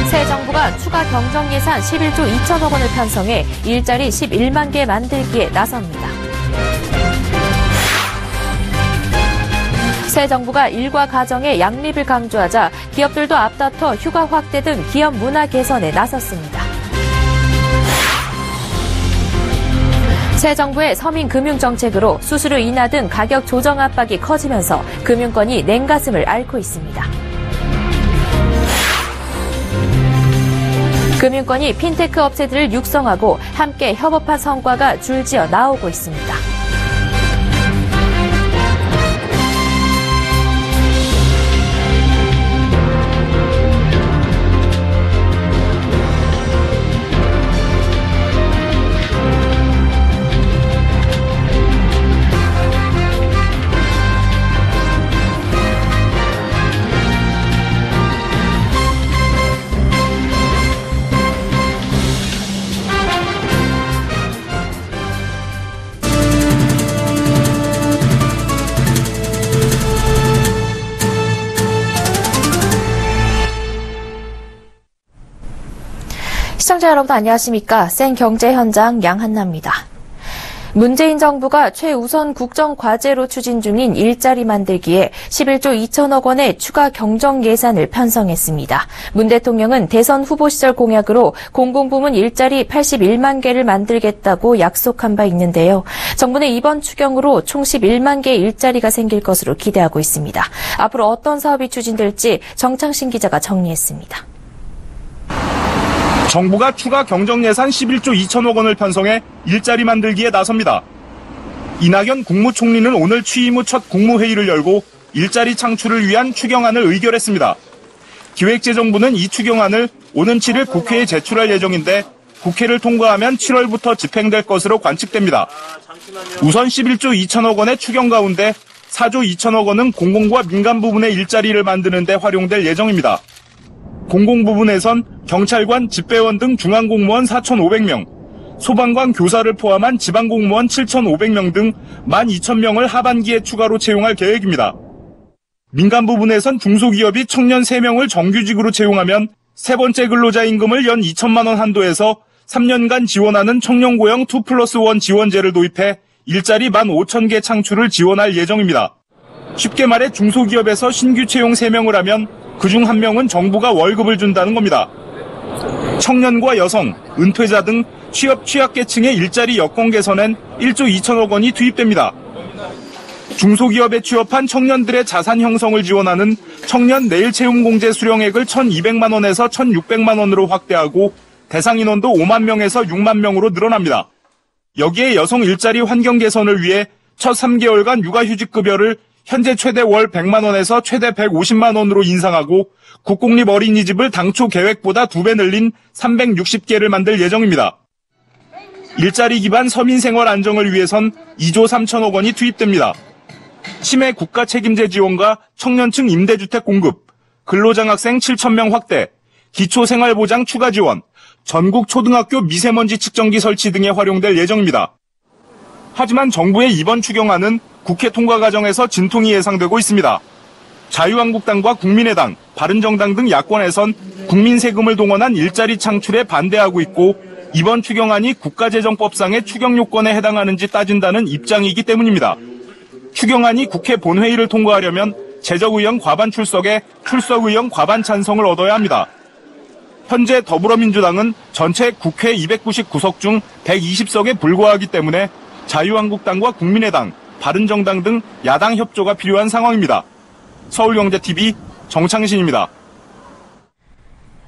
새 정부가 추가 경정 예산 11조 2천억 원을 편성해 일자리 11만 개 만들기에 나섭니다. 새 정부가 일과 가정의 양립을 강조하자 기업들도 앞다퉈 휴가 확대 등 기업 문화 개선에 나섰습니다. 새 정부의 서민 금융 정책으로 수수료 인하 등 가격 조정 압박이 커지면서 금융권이 냉가슴을 앓고 있습니다. 금융권이 핀테크 업체들을 육성하고 함께 협업한 성과가 줄지어 나오고 있습니다. 시청자 여러분 안녕하십니까? 생경제 현장 양한나입니다. 문재인 정부가 최우선 국정과제로 추진 중인 일자리 만들기에 11조 2천억 원의 추가 경정 예산을 편성했습니다. 문 대통령은 대선 후보 시절 공약으로 공공부문 일자리 81만 개를 만들겠다고 약속한 바 있는데요. 정부는 이번 추경으로 총 11만 개의 일자리가 생길 것으로 기대하고 있습니다. 앞으로 어떤 사업이 추진될지 정창신 기자가 정리했습니다. 정부가 추가 경정 예산 11조 2천억 원을 편성해 일자리 만들기에 나섭니다. 이낙연 국무총리는 오늘 취임 후 첫 국무회의를 열고 일자리 창출을 위한 추경안을 의결했습니다. 기획재정부는 이 추경안을 오는 7일 국회에 제출할 예정인데 국회를 통과하면 7월부터 집행될 것으로 관측됩니다. 우선 11조 2천억 원의 추경 가운데 4조 2천억 원은 공공과 민간 부분의 일자리를 만드는 데 활용될 예정입니다. 공공부문에선 경찰관, 집배원 등 중앙공무원 4,500명, 소방관, 교사를 포함한 지방공무원 7,500명 등 12,000명을 하반기에 추가로 채용할 계획입니다. 민간 부분에선 중소기업이 청년 3명을 정규직으로 채용하면 세 번째 근로자 임금을 연 2천만 원 한도에서 3년간 지원하는 청년고용 2+1 지원제를 도입해 일자리 15,000개 창출을 지원할 예정입니다. 쉽게 말해 중소기업에서 신규 채용 3명을 하면 그중 1명은 정부가 월급을 준다는 겁니다. 청년과 여성, 은퇴자 등 취업 취약계층의 일자리 여건 개선엔 1조 2천억 원이 투입됩니다. 중소기업에 취업한 청년들의 자산 형성을 지원하는 청년 내일 채용 공제 수령액을 1,200만 원에서 1,600만 원으로 확대하고 대상 인원도 5만 명에서 6만 명으로 늘어납니다. 여기에 여성 일자리 환경 개선을 위해 첫 3개월간 육아휴직급여를 현재 최대 월 100만 원에서 최대 150만 원으로 인상하고 국공립 어린이집을 당초 계획보다 2배 늘린 360개를 만들 예정입니다. 일자리 기반 서민 생활 안정을 위해선 2조 3천억 원이 투입됩니다. 치매 국가 책임제 지원과 청년층 임대주택 공급, 근로장학생 7,000명 확대, 기초생활보장 추가 지원, 전국 초등학교 미세먼지 측정기 설치 등에 활용될 예정입니다. 하지만 정부의 이번 추경안은 국회 통과 과정에서 진통이 예상되고 있습니다. 자유한국당과 국민의당, 바른정당 등 야권에선 국민 세금을 동원한 일자리 창출에 반대하고 있고 이번 추경안이 국가재정법상의 추경 요건에 해당하는지 따진다는 입장이기 때문입니다. 추경안이 국회 본회의를 통과하려면 재적의원 과반 출석에 출석의원 과반 찬성을 얻어야 합니다. 현재 더불어민주당은 전체 국회 299석 중 120석에 불과하기 때문에 자유한국당과 국민의당, 바른정당 등 야당 협조가 필요한 상황입니다. 서울경제TV 정창신입니다.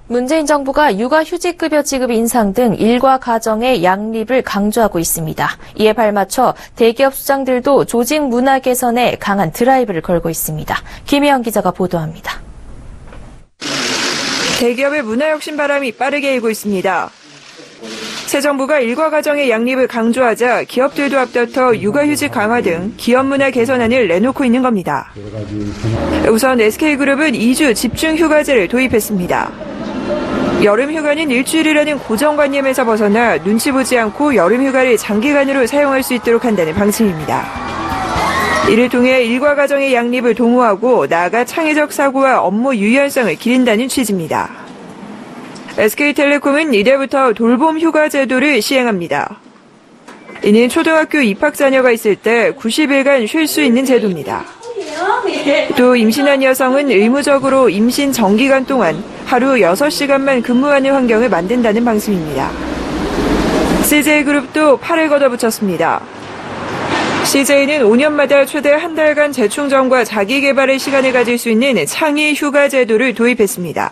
문재인 정부가 육아휴직급여 지급 인상 등 일과 가정의 양립을 강조하고 있습니다. 이에 발맞춰 대기업 수장들도 조직 문화 개선에 강한 드라이브를 걸고 있습니다. 김혜영 기자가 보도합니다. 대기업의 문화혁신 바람이 빠르게 일고 있습니다. 새 정부가 일과 가정의 양립을 강조하자 기업들도 앞다퉈 육아휴직 강화 등 기업 문화 개선안을 내놓고 있는 겁니다. 우선 SK그룹은 2주 집중휴가제를 도입했습니다. 여름휴가는 일주일이라는 고정관념에서 벗어나 눈치 보지 않고 여름휴가를 장기간으로 사용할 수 있도록 한다는 방침입니다. 이를 통해 일과 가정의 양립을 도모하고 나아가 창의적 사고와 업무 유연성을 기른다는 취지입니다. SK텔레콤은 이달부터 돌봄 휴가 제도를 시행합니다. 이는 초등학교 입학 자녀가 있을 때 90일간 쉴 수 있는 제도입니다. 또 임신한 여성은 의무적으로 임신 정기간 동안 하루 6시간만 근무하는 환경을 만든다는 방침입니다. CJ그룹도 팔을 걷어붙였습니다. CJ는 5년마다 최대 한 달간 재충전과 자기개발의 시간을 가질 수 있는 창의 휴가 제도를 도입했습니다.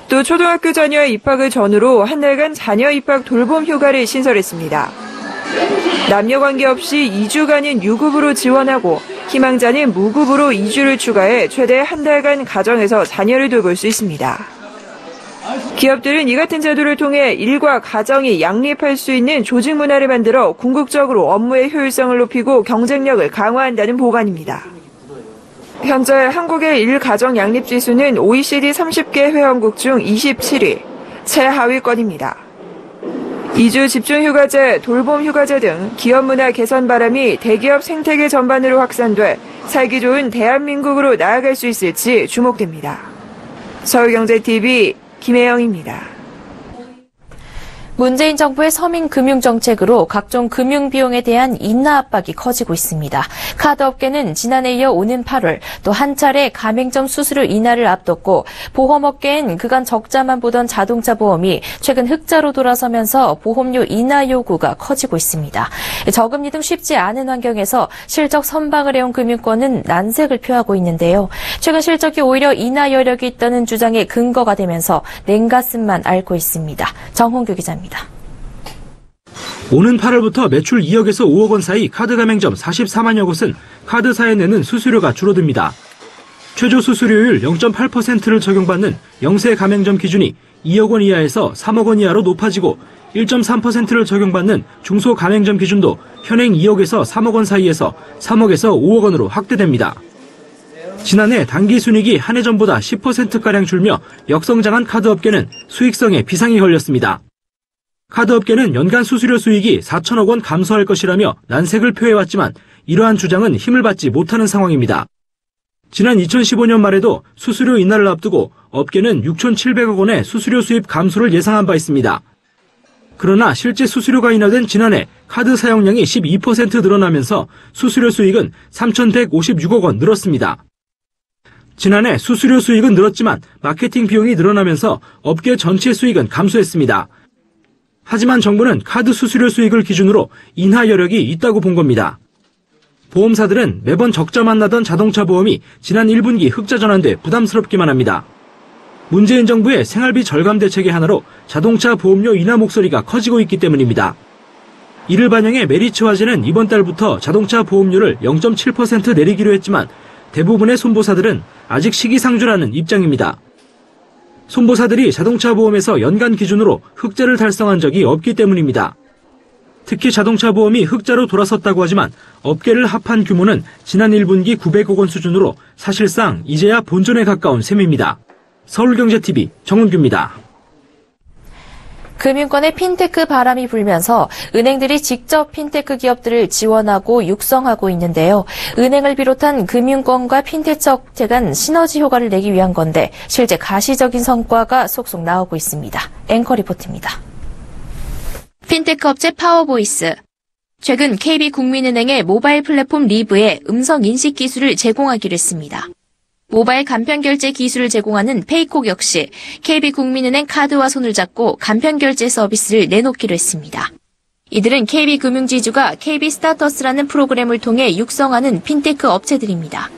또 초등학교 자녀의 입학을 전후로 한 달간 자녀 입학 돌봄 휴가를 신설했습니다. 남녀 관계없이 2주간은 유급으로 지원하고 희망자는 무급으로 2주를 추가해 최대 한 달간 가정에서 자녀를 돌볼 수 있습니다. 기업들은 이 같은 제도를 통해 일과 가정이 양립할 수 있는 조직 문화를 만들어 궁극적으로 업무의 효율성을 높이고 경쟁력을 강화한다는 보관입니다. 현재 한국의 일가정 양립 지수는 OECD 30개 회원국 중 27위, 최하위권입니다. 2주 집중휴가제, 돌봄휴가제 등 기업 문화 개선 바람이 대기업 생태계 전반으로 확산돼 살기 좋은 대한민국으로 나아갈 수 있을지 주목됩니다. 서울경제TV 김혜영입니다. 문재인 정부의 서민 금융 정책으로 각종 금융 비용에 대한 인하 압박이 커지고 있습니다. 카드업계는 지난해 이어 오는 8월 또 한 차례 가맹점 수수료 인하를 앞뒀고 보험업계엔 그간 적자만 보던 자동차 보험이 최근 흑자로 돌아서면서 보험료 인하 요구가 커지고 있습니다. 저금리 등 쉽지 않은 환경에서 실적 선방을 해온 금융권은 난색을 표하고 있는데요. 최근 실적이 오히려 인하 여력이 있다는 주장의 근거가 되면서 냉가슴만 앓고 있습니다. 정홍규 기자입니다. 오는 8월부터 매출 2억에서 5억 원 사이 카드 가맹점 44만여 곳은 카드사에 내는 수수료가 줄어듭니다. 최저 수수료율 0.8%를 적용받는 영세 가맹점 기준이 2억 원 이하에서 3억 원 이하로 높아지고 1.3%를 적용받는 중소 가맹점 기준도 현행 2억에서 3억 원 사이에서 3억에서 5억 원으로 확대됩니다. 지난해 단기 순이익이 한 해 전보다 10%가량 줄며 역성장한 카드업계는 수익성에 비상이 걸렸습니다. 카드업계는 연간 수수료 수익이 4천억 원 감소할 것이라며 난색을 표해왔지만 이러한 주장은 힘을 받지 못하는 상황입니다. 지난 2015년 말에도 수수료 인하를 앞두고 업계는 6,700억 원의 수수료 수입 감소를 예상한 바 있습니다. 그러나 실제 수수료가 인하된 지난해 카드 사용량이 12% 늘어나면서 수수료 수익은 3,156억 원 늘었습니다. 지난해 수수료 수익은 늘었지만 마케팅 비용이 늘어나면서 업계 전체 수익은 감소했습니다. 하지만 정부는 카드 수수료 수익을 기준으로 인하 여력이 있다고 본 겁니다. 보험사들은 매번 적자만 나던 자동차 보험이 지난 1분기 흑자 전환돼 부담스럽기만 합니다. 문재인 정부의 생활비 절감 대책의 하나로 자동차 보험료 인하 목소리가 커지고 있기 때문입니다. 이를 반영해 메리츠화재는 이번 달부터 자동차 보험료를 0.7% 내리기로 했지만 대부분의 손보사들은 아직 시기상조라는 입장입니다. 손보사들이 자동차 보험에서 연간 기준으로 흑자를 달성한 적이 없기 때문입니다. 특히 자동차 보험이 흑자로 돌아섰다고 하지만 업계를 합한 규모는 지난 1분기 900억 원 수준으로 사실상 이제야 본전에 가까운 셈입니다. 서울경제TV 정은규입니다. 금융권의 핀테크 바람이 불면서 은행들이 직접 핀테크 기업들을 지원하고 육성하고 있는데요. 은행을 비롯한 금융권과 핀테크 업체 간 시너지 효과를 내기 위한 건데 실제 가시적인 성과가 속속 나오고 있습니다. 앵커 리포트입니다. 핀테크 업체 파워보이스. 최근 KB국민은행의 모바일 플랫폼 리브에 음성 인식 기술을 제공하기로 했습니다. 모바일 간편결제 기술을 제공하는 페이콕 역시 KB국민은행 카드와 손을 잡고 간편결제 서비스를 내놓기로 했습니다. 이들은 KB금융지주가 KB스타터스라는 프로그램을 통해 육성하는 핀테크 업체들입니다.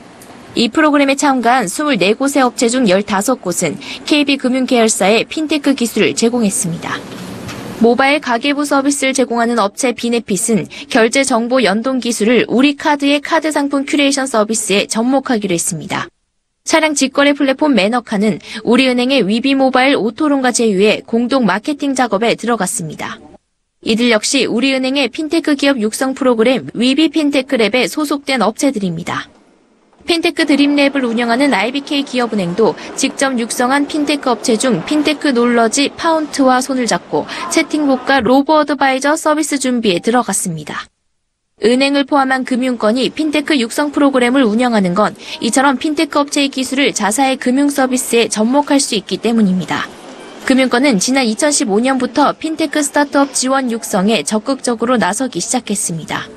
이 프로그램에 참가한 24곳의 업체 중 15곳은 KB금융 계열사의 핀테크 기술을 제공했습니다. 모바일 가계부 서비스를 제공하는 업체 비네핏은 결제 정보 연동 기술을 우리카드의 카드 상품 큐레이션 서비스에 접목하기로 했습니다. 차량 직거래 플랫폼 매너카는 우리은행의 위비모바일 오토론과 제휴해 공동 마케팅 작업에 들어갔습니다. 이들 역시 우리은행의 핀테크 기업 육성 프로그램 위비핀테크랩에 소속된 업체들입니다. 핀테크 드림랩을 운영하는 IBK 기업은행도 직접 육성한 핀테크 업체 중 핀테크 놀러지 파운트와 손을 잡고 채팅봇과 로보어드바이저 서비스 준비에 들어갔습니다. 은행을 포함한 금융권이 핀테크 육성 프로그램을 운영하는 건 이처럼 핀테크 업체의 기술을 자사의 금융 서비스에 접목할 수 있기 때문입니다. 금융권은 지난 2015년부터 핀테크 스타트업 지원 육성에 적극적으로 나서기 시작했습니다.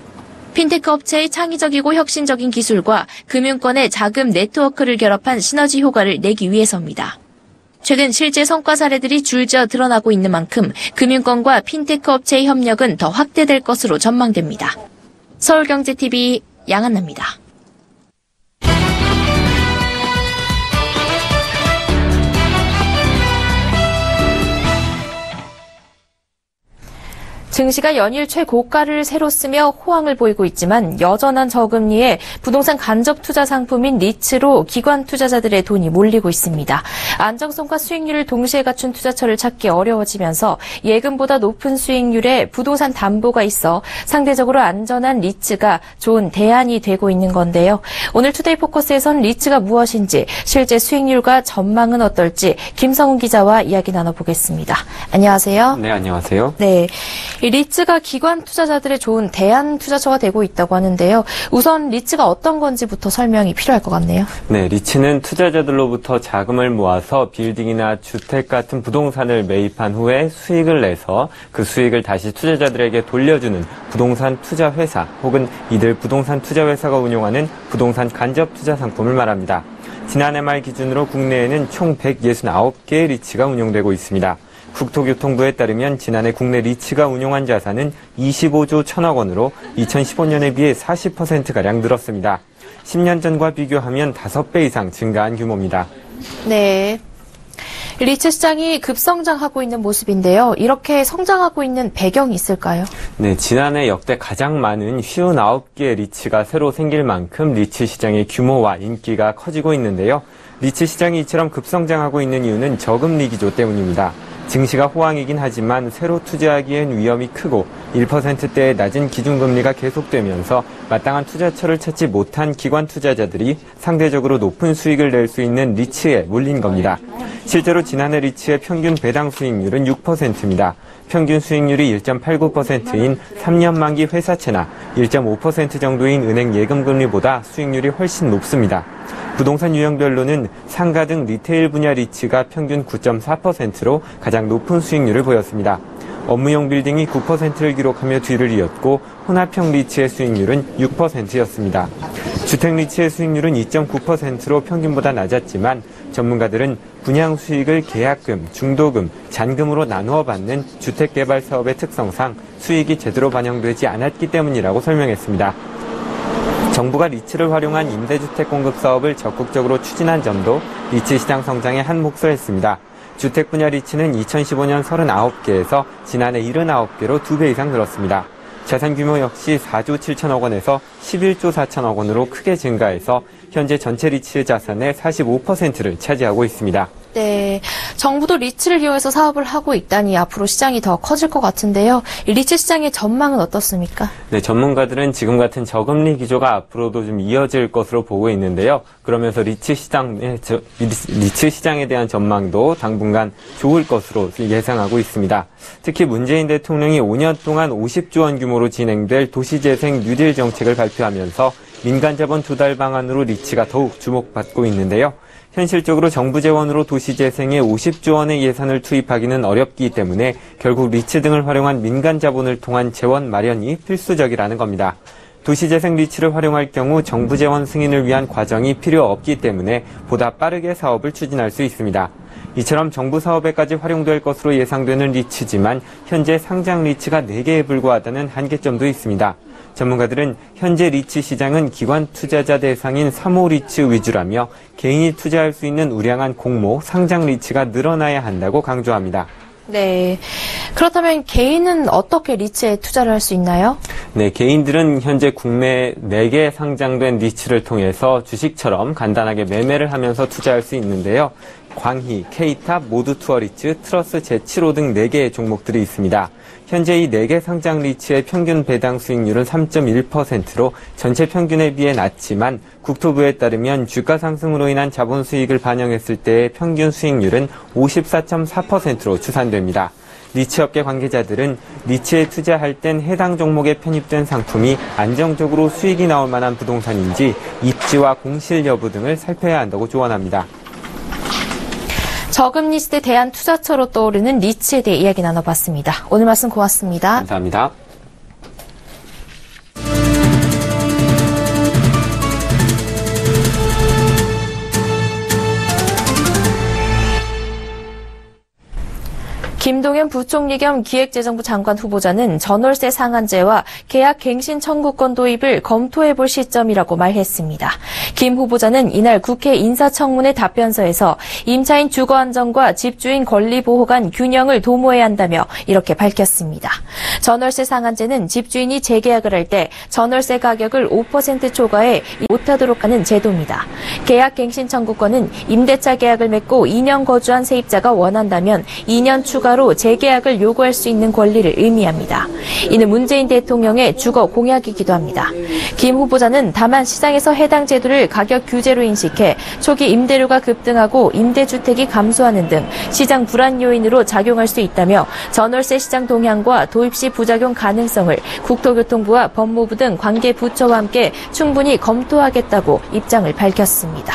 핀테크 업체의 창의적이고 혁신적인 기술과 금융권의 자금 네트워크를 결합한 시너지 효과를 내기 위해서입니다. 최근 실제 성과 사례들이 줄지어 드러나고 있는 만큼 금융권과 핀테크 업체의 협력은 더 확대될 것으로 전망됩니다. 서울경제TV 양한나입니다. 증시가 연일 최고가를 새로 쓰며 호황을 보이고 있지만 여전한 저금리에 부동산 간접 투자 상품인 리츠로 기관 투자자들의 돈이 몰리고 있습니다. 안정성과 수익률을 동시에 갖춘 투자처를 찾기 어려워지면서 예금보다 높은 수익률의 부동산 담보가 있어 상대적으로 안전한 리츠가 좋은 대안이 되고 있는 건데요. 오늘 투데이 포커스에선 리츠가 무엇인지, 실제 수익률과 전망은 어떨지 김성훈 기자와 이야기 나눠보겠습니다. 안녕하세요. 네, 안녕하세요. 네. 이 리츠가 기관 투자자들의 좋은 대안 투자처가 되고 있다고 하는데요. 우선 리츠가 어떤 건지부터 설명이 필요할 것 같네요. 네, 리츠는 투자자들로부터 자금을 모아서 빌딩이나 주택 같은 부동산을 매입한 후에 수익을 내서 그 수익을 다시 투자자들에게 돌려주는 부동산 투자 회사 혹은 이들 부동산 투자 회사가 운용하는 부동산 간접 투자 상품을 말합니다. 지난해 말 기준으로 국내에는 총 169개의 리츠가 운용되고 있습니다. 국토교통부에 따르면 지난해 국내 리츠가 운용한 자산은 25조 1천억 원으로 2015년에 비해 40%가량 늘었습니다. 10년 전과 비교하면 5배 이상 증가한 규모입니다. 네. 리츠 시장이 급성장하고 있는 모습인데요. 이렇게 성장하고 있는 배경이 있을까요? 네, 지난해 역대 가장 많은 59개의 리츠가 새로 생길 만큼 리츠 시장의 규모와 인기가 커지고 있는데요. 리츠 시장이 이처럼 급성장하고 있는 이유는 저금리 기조 때문입니다. 증시가 호황이긴 하지만 새로 투자하기엔 위험이 크고 1%대의 낮은 기준금리가 계속되면서 마땅한 투자처를 찾지 못한 기관 투자자들이 상대적으로 높은 수익을 낼 수 있는 리츠에 몰린 겁니다. 실제로 지난해 리츠의 평균 배당 수익률은 6%입니다. 평균 수익률이 1.89%인 3년 만기 회사채나 1.5% 정도인 은행 예금금리보다 수익률이 훨씬 높습니다. 부동산 유형별로는 상가 등 리테일 분야 리츠가 평균 9.4%로 가장 높은 수익률을 보였습니다. 업무용 빌딩이 9%를 기록하며 뒤를 이었고 혼합형 리츠의 수익률은 6%였습니다. 주택 리츠의 수익률은 2.9%로 평균보다 낮았지만 전문가들은 분양 수익을 계약금, 중도금, 잔금으로 나누어 받는 주택개발 사업의 특성상 수익이 제대로 반영되지 않았기 때문이라고 설명했습니다. 정부가 리츠를 활용한 임대주택 공급 사업을 적극적으로 추진한 점도 리츠 시장 성장에 한 몫을 했습니다. 주택 분야 리츠는 2015년 39개에서 지난해 79개로 2배 이상 늘었습니다. 자산 규모 역시 4조 7천억 원에서 11조 4천억 원으로 크게 증가해서 현재 전체 리츠 자산의 45%를 차지하고 있습니다. 네, 정부도 리츠를 이용해서 사업을 하고 있다니 앞으로 시장이 더 커질 것 같은데요. 이 리츠 시장의 전망은 어떻습니까? 네, 전문가들은 지금 같은 저금리 기조가 앞으로도 좀 이어질 것으로 보고 있는데요. 그러면서 리츠 시장에 대한 전망도 당분간 좋을 것으로 예상하고 있습니다. 특히 문재인 대통령이 5년 동안 50조 원 규모로 진행될 도시재생 뉴딜 정책을 발표하면서 민간자본 조달 방안으로 리츠가 더욱 주목받고 있는데요. 현실적으로 정부 재원으로 도시재생에 50조 원의 예산을 투입하기는 어렵기 때문에 결국 리츠 등을 활용한 민간 자본을 통한 재원 마련이 필수적이라는 겁니다. 도시재생 리츠를 활용할 경우 정부 재원 승인을 위한 과정이 필요 없기 때문에 보다 빠르게 사업을 추진할 수 있습니다. 이처럼 정부 사업에까지 활용될 것으로 예상되는 리츠지만 현재 상장 리츠가 4개에 불과하다는 한계점도 있습니다. 전문가들은 현재 리츠 시장은 기관 투자자 대상인 3호 리츠 위주라며 개인이 투자할 수 있는 우량한 공모, 상장 리츠가 늘어나야 한다고 강조합니다. 네. 그렇다면 개인은 어떻게 리츠에 투자를 할 수 있나요? 네, 개인들은 현재 국내 4개 상장된 리츠를 통해서 주식처럼 간단하게 매매를 하면서 투자할 수 있는데요. 광희, K탑, 모두투어리츠, 트러스 제7호 등 4개의 종목들이 있습니다. 현재 이 4개 상장 리츠의 평균 배당 수익률은 3.1%로 전체 평균에 비해 낮지만 국토부에 따르면 주가 상승으로 인한 자본 수익을 반영했을 때의 평균 수익률은 54.4%로 추산됩니다. 리츠업계 관계자들은 리츠에 투자할 땐 해당 종목에 편입된 상품이 안정적으로 수익이 나올 만한 부동산인지 입지와 공실 여부 등을 살펴야 한다고 조언합니다. 저금리 시대 대안투자처로 떠오르는 리츠에 대해 이야기 나눠봤습니다. 오늘 말씀 고맙습니다. 감사합니다. 김동연 부총리 겸 기획재정부 장관 후보자는 전월세 상한제와 계약 갱신 청구권 도입을 검토해볼 시점이라고 말했습니다. 김 후보자는 이날 국회 인사청문회 답변서에서 임차인 주거 안정과 집주인 권리 보호 간 균형을 도모해야 한다며 이렇게 밝혔습니다. 전월세 상한제는 집주인이 재계약을 할 때 전월세 가격을 5% 초과해 못하도록 하는 제도입니다. 계약 갱신 청구권은 임대차 계약을 맺고 2년 거주한 세입자가 원한다면 2년 추가로 재계약을 요구할 수 있는 권리를 의미합니다. 이는 문재인 대통령의 주거 공약이기도 합니다. 김 후보자는 다만 시장에서 해당 제도를 가격 규제로 인식해 초기 임대료가 급등하고 임대주택이 감소하는 등 시장 불안 요인으로 작용할 수 있다며 전월세 시장 동향과 도입 시 부작용 가능성을 국토교통부와 법무부 등 관계 부처와 함께 충분히 검토하겠다고 입장을 밝혔습니다.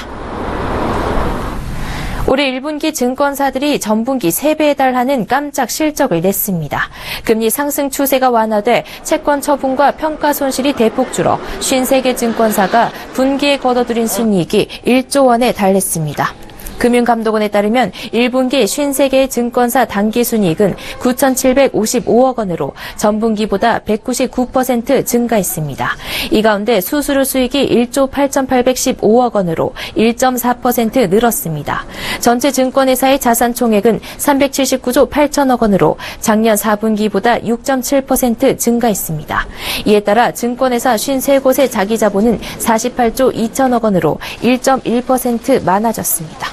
올해 1분기 증권사들이 전분기 3배에 달하는 깜짝 실적을 냈습니다. 금리 상승 추세가 완화돼 채권 처분과 평가 손실이 대폭 줄어 53개 증권사가 분기에 거둬들인 순이익이 1조 원에 달했습니다. 금융감독원에 따르면 1분기 53개의 증권사 단기순이익은 9,755억 원으로 전분기보다 199% 증가했습니다. 이 가운데 수수료 수익이 1조 8,815억 원으로 1.4% 늘었습니다. 전체 증권회사의 자산 총액은 379조 8천억 원으로 작년 4분기보다 6.7% 증가했습니다. 이에 따라 증권회사 53곳의 자기자본은 48조 2천억 원으로 1.1% 많아졌습니다.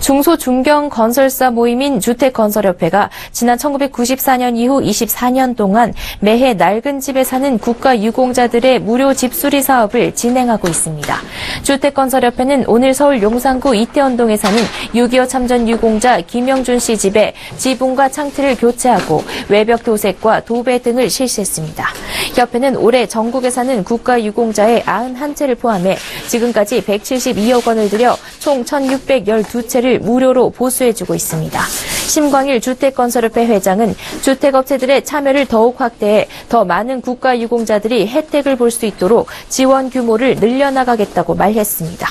중소중견 건설사 모임인 주택건설협회가 지난 1994년 이후 24년 동안 매해 낡은 집에 사는 국가유공자들의 무료 집수리 사업을 진행하고 있습니다. 주택건설협회는 오늘 서울 용산구 이태원동에 사는 6.25 참전 유공자 김영준 씨 집에 지붕과 창틀을 교체하고 외벽 도색과 도배 등을 실시했습니다. 협회는 올해 전국에 사는 국가유공자의 91채를 포함해 지금까지 172억 원을 들여 총 1,612채를 무료로 보수해주고 있습니다. 심광일 주택건설협회 회장은 주택업체들의 참여를 더욱 확대해 더 많은 국가유공자들이 혜택을 볼 수 있도록 지원 규모를 늘려나가겠다고 말했습니다.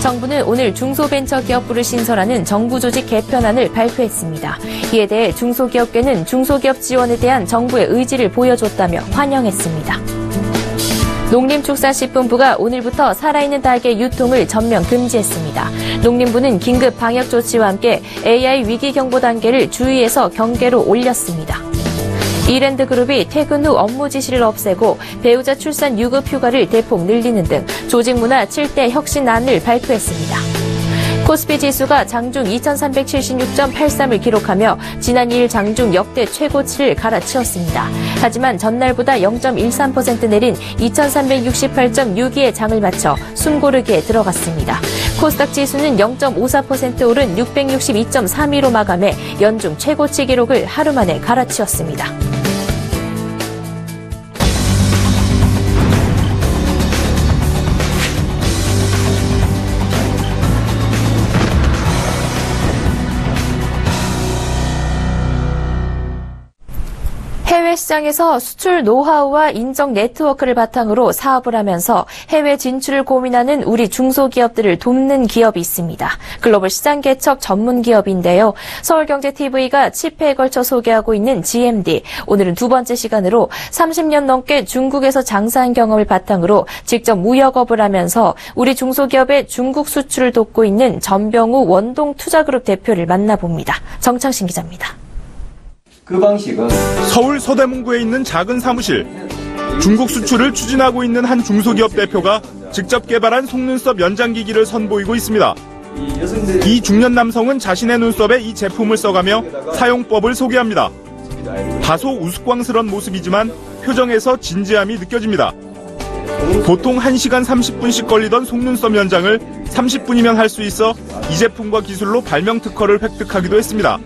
정부는 오늘 중소벤처기업부를 신설하는 정부 조직 개편안을 발표했습니다. 이에 대해 중소기업계는 중소기업 지원에 대한 정부의 의지를 보여줬다며 환영했습니다. 농림축산식품부가 오늘부터 살아있는 닭의 유통을 전면 금지했습니다. 농림부는 긴급 방역 조치와 함께 AI 위기 경보 단계를 주의해서 경계로 올렸습니다. 이랜드그룹이 퇴근 후 업무 지시를 없애고 배우자 출산 유급 휴가를 대폭 늘리는 등 조직문화 7대 혁신안을 발표했습니다. 코스피 지수가 장중 2376.83을 기록하며 지난 2일 장중 역대 최고치를 갈아치웠습니다. 하지만 전날보다 0.13% 내린 2368.62의 장을 마쳐 숨고르기에 들어갔습니다. 코스닥 지수는 0.54% 오른 662.32로 마감해 연중 최고치 기록을 하루 만에 갈아치웠습니다. 해외 시장에서 수출 노하우와 인적 네트워크를 바탕으로 사업을 하면서 해외 진출을 고민하는 우리 중소기업들을 돕는 기업이 있습니다. 글로벌 시장 개척 전문 기업인데요. 서울경제TV가 10회에 걸쳐 소개하고 있는 GMD. 오늘은 두 번째 시간으로 30년 넘게 중국에서 장사한 경험을 바탕으로 직접 무역업을 하면서 우리 중소기업의 중국 수출을 돕고 있는 전병우 원동투자그룹 대표를 만나봅니다. 정창신 기자입니다. 그 방식은 서울 서대문구에 있는 작은 사무실. 중국 수출을 추진하고 있는 한 중소기업 대표가 직접 개발한 속눈썹 연장기기를 선보이고 있습니다. 이 중년 남성은 자신의 눈썹에 이 제품을 써가며 사용법을 소개합니다. 다소 우스꽝스런 모습이지만 표정에서 진지함이 느껴집니다. 보통 1시간 30분씩 걸리던 속눈썹 연장을 30분이면 할 수 있어 이 제품과 기술로 발명 특허를 획득하기도 했습니다.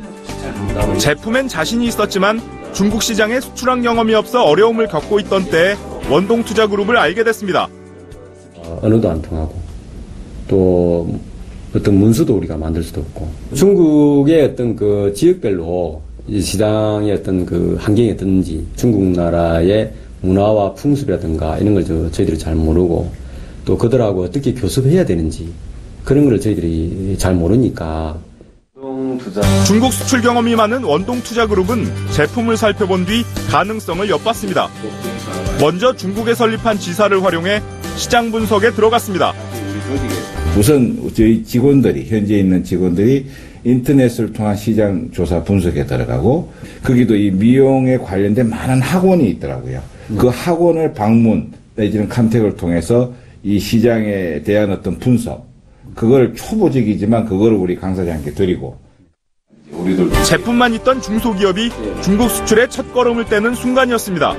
제품엔 자신이 있었지만 중국 시장에 수출한 경험이 없어 어려움을 겪고 있던 때에 원동투자그룹을 알게 됐습니다. 언어도 안 통하고 또 어떤 문서도 우리가 만들 수도 없고 중국의 어떤 그 지역별로 이 시장의 어떤 그 환경이 어떤지 중국 나라의 문화와 풍습이라든가 이런 걸 저희들이 잘 모르고 또 그들하고 어떻게 교섭해야 되는지 그런 걸 저희들이 잘 모르니까. 중국 수출 경험이 많은 원동투자그룹은 제품을 살펴본 뒤 가능성을 엿봤습니다. 먼저 중국에 설립한 지사를 활용해 시장 분석에 들어갔습니다. 우선 저희 직원들이 현재 있는 직원들이 인터넷을 통한 시장 조사 분석에 들어가고 거기도 이 미용에 관련된 많은 학원이 있더라고요. 그 학원을 방문 내지는 컨택을 통해서 이 시장에 대한 어떤 분석 그걸 초보적이지만 그거를 우리 강사장께 드리고 제품만 있던 중소기업이 중국 수출의 첫걸음을 떼는 순간이었습니다.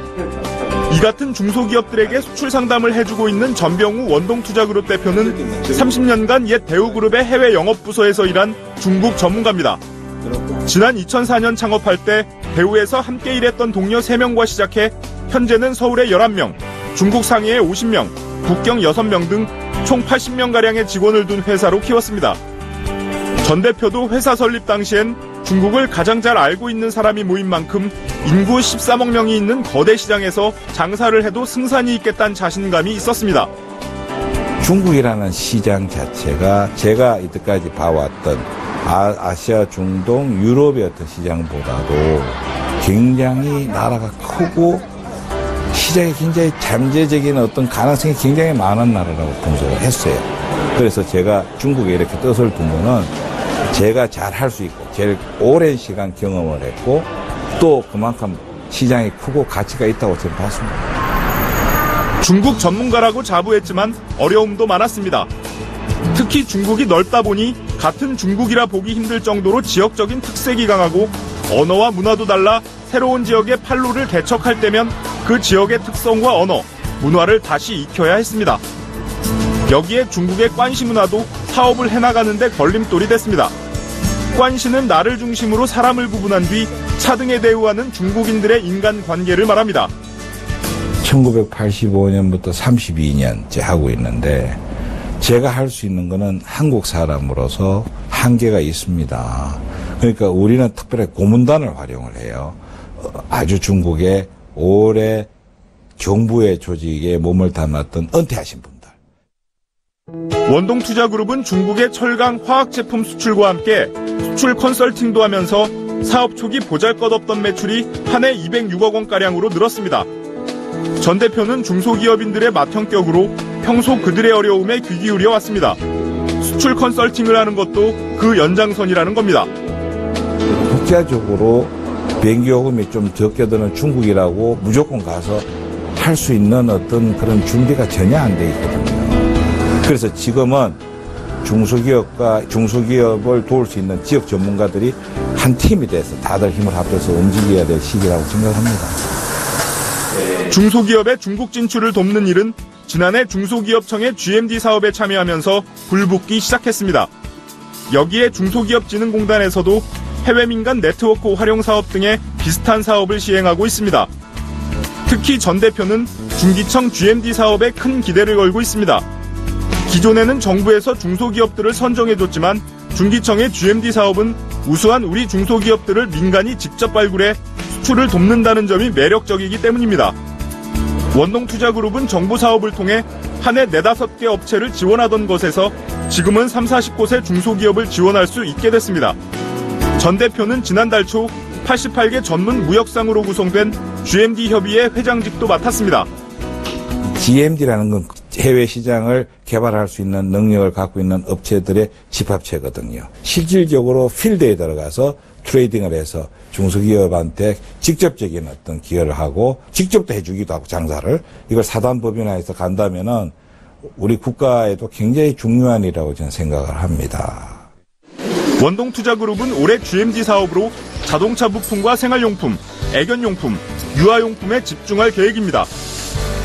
이 같은 중소기업들에게 수출 상담을 해주고 있는 전병우 원동투자그룹 대표는 30년간 옛 대우그룹의 해외 영업부서에서 일한 중국 전문가입니다. 지난 2004년 창업할 때 대우에서 함께 일했던 동료 3명과 시작해 현재는 서울에 11명, 중국 상해에 50명, 북경 6명 등 총 80명가량의 직원을 둔 회사로 키웠습니다. 전 대표도 회사 설립 당시엔 중국을 가장 잘 알고 있는 사람이 모인 만큼 인구 13억 명이 있는 거대 시장에서 장사를 해도 승산이 있겠다는 자신감이 있었습니다. 중국이라는 시장 자체가 제가 이때까지 봐왔던 아시아, 중동, 유럽의 어떤 시장보다도 굉장히 나라가 크고 시장이 굉장히 잠재적인 어떤 가능성이 굉장히 많은 나라라고 분석을 했어요. 그래서 제가 중국에 이렇게 뜻을 두면은 제가 잘 할 수 있고 제일 오랜 시간 경험을 했고 또 그만큼 시장이 크고 가치가 있다고 저는 봤습니다. 중국 전문가라고 자부했지만 어려움도 많았습니다. 특히 중국이 넓다 보니 같은 중국이라 보기 힘들 정도로 지역적인 특색이 강하고 언어와 문화도 달라 새로운 지역의 판로를 개척할 때면 그 지역의 특성과 언어, 문화를 다시 익혀야 했습니다. 여기에 중국의 관시 문화도 사업을 해나가는 데 걸림돌이 됐습니다. 관시는 나를 중심으로 사람을 구분한 뒤 차등에 대우하는 중국인들의 인간관계를 말합니다. 1985년부터 32년째 하고 있는데 제가 할 수 있는 거는 한국 사람으로서 한계가 있습니다. 그러니까 우리는 특별히 고문단을 활용을 해요. 아주 중국의 오래 정부의 조직에 몸을 담았던 은퇴하신 분들. 원동투자그룹은 중국의 철강 화학제품 수출과 함께 수출 컨설팅도 하면서 사업 초기 보잘것없던 매출이 한 해 206억 원가량으로 늘었습니다. 전 대표는 중소기업인들의 맏형격으로 평소 그들의 어려움에 귀 기울여 왔습니다. 수출 컨설팅을 하는 것도 그 연장선이라는 겁니다. 국제적으로 비행기 요금이 좀 적게 드는 중국이라고 무조건 가서 할 수 있는 어떤 그런 준비가 전혀 안 돼 있거든요. 그래서 지금은 중소기업을 도울 수 있는 지역 전문가들이 한 팀이 돼서 다들 힘을 합쳐서 움직여야 될 시기라고 생각합니다. 중소기업의 중국 진출을 돕는 일은 지난해 중소기업청의 GMD 사업에 참여하면서 불붙기 시작했습니다. 여기에 중소기업진흥공단에서도 해외 민간 네트워크 활용 사업 등의 비슷한 사업을 시행하고 있습니다. 특히 전 대표는 중기청 GMD 사업에 큰 기대를 걸고 있습니다. 기존에는 정부에서 중소기업들을 선정해줬지만 중기청의 GMD 사업은 우수한 우리 중소기업들을 민간이 직접 발굴해 수출을 돕는다는 점이 매력적이기 때문입니다. 원동투자그룹은 정부 사업을 통해 한 해 4-5개 업체를 지원하던 것에서 지금은 30-40곳의 중소기업을 지원할 수 있게 됐습니다. 전 대표는 지난달 초 88개 전문 무역상으로 구성된 GMD 협의회 회장직도 맡았습니다. GMD라는 건 해외 시장을 개발할 수 있는 능력을 갖고 있는 업체들의 집합체거든요. 실질적으로 필드에 들어가서 트레이딩을 해서 중소기업한테 직접적인 어떤 기여를 하고 직접도 해주기도 하고 장사를 이걸 사단법인화해서 간다면은 우리 국가에도 굉장히 중요한 일이라고 저는 생각을 합니다. 원동투자그룹은 올해 GMD 사업으로 자동차 부품과 생활용품, 애견용품, 유아용품에 집중할 계획입니다.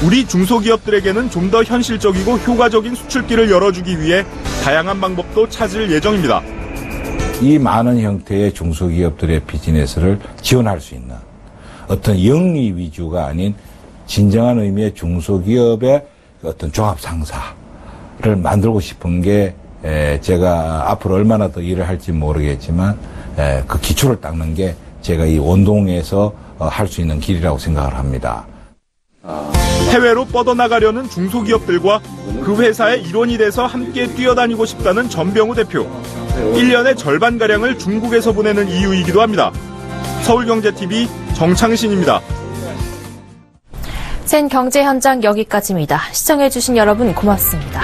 우리 중소기업들에게는 좀 더 현실적이고 효과적인 수출길을 열어주기 위해 다양한 방법도 찾을 예정입니다. 이 많은 형태의 중소기업들의 비즈니스를 지원할 수 있는 어떤 영리 위주가 아닌 진정한 의미의 중소기업의 어떤 종합상사 만들고 싶은 게 제가 앞으로 얼마나 더 일을 할지 모르겠지만 그 기초를 닦는 게 제가 이 원동에서 할 수 있는 길이라고 생각을 합니다. 해외로 뻗어나가려는 중소기업들과 그 회사의 일원이 돼서 함께 뛰어다니고 싶다는 전병우 대표. 1년의 절반가량을 중국에서 보내는 이유이기도 합니다. 서울경제TV 정창신입니다. 센 경제 현장 여기까지입니다. 시청해주신 여러분 고맙습니다.